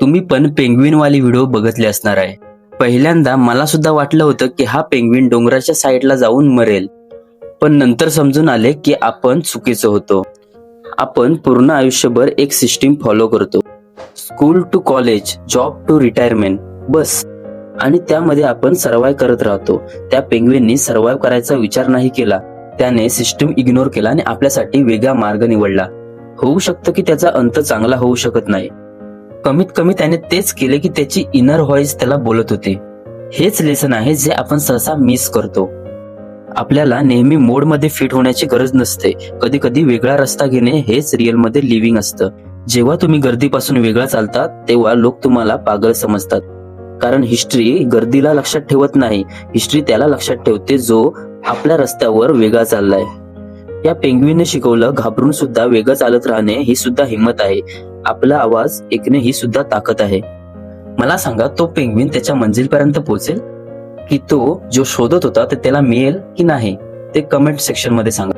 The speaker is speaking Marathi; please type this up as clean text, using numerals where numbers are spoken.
तुम्ही पण पेंग्विन वाली व्हिडिओ बघितले असणार आहे. पहिल्यांदा मला सुद्धा वाटलं होतं की हा पेंग्विन डोंगराच्या साईडला जाऊन मरेल, पण नंतर समजून आले की आपण चुकीचं होतो. आपण पूर्ण आयुष्यभर एक सिस्टीम फॉलो करतो, school to college, job to retirement, बस. आणि त्यामध्ये आपण सर्वाइव्ह करत राहतो. त्या पेंग्विननी सर्वाइव्ह करायचा विचार नाही केला. त्याने सिस्टीम इग्नोर केला आणि आपल्यासाठी वेगळा मार्ग निवडला. होऊ शकतं की त्याचा अंत चांगला होऊ शकत नाही. कमीत कमी त्याने तेच केले की त्याची इनर व्हॉइस त्याला बोलत होते. हेच लेसन आहे जे आपण सहसा मिस करतो. आपल्याला नेहमी मोड मध्ये फिट होण्याची गरज नसते. कधी कधी वेगळा रस्ता घेणे हेच रिअल मध्ये लिव्हिंग असतं. जेव्हा तुम्ही गर्दीपासून वेगळा चालतात तेव्हा लोक तुम्हाला पागल समजतात. कारण हिस्ट्री गर्दीला लक्षात ठेवत नाही, हिस्ट्री त्याला लक्षात ठेवते जो आपल्या रस्त्यावर वेगळा चाललाय. या पेंग्विनने शिकवलं, घाबरून सुद्धा वेगळं चालत राहणे ही सुद्धा हिंमत आहे. आपला आवाज ऐकणे ही सुद्धा ताकद आहे. मला सांगा, तो पेंग्विन त्याच्या मंजिलपर्यंत पोहोचेल की तो जो शोधत होता ते त्याला मिळेल की नाही? ते कमेंट सेक्शन मध्ये सांगा.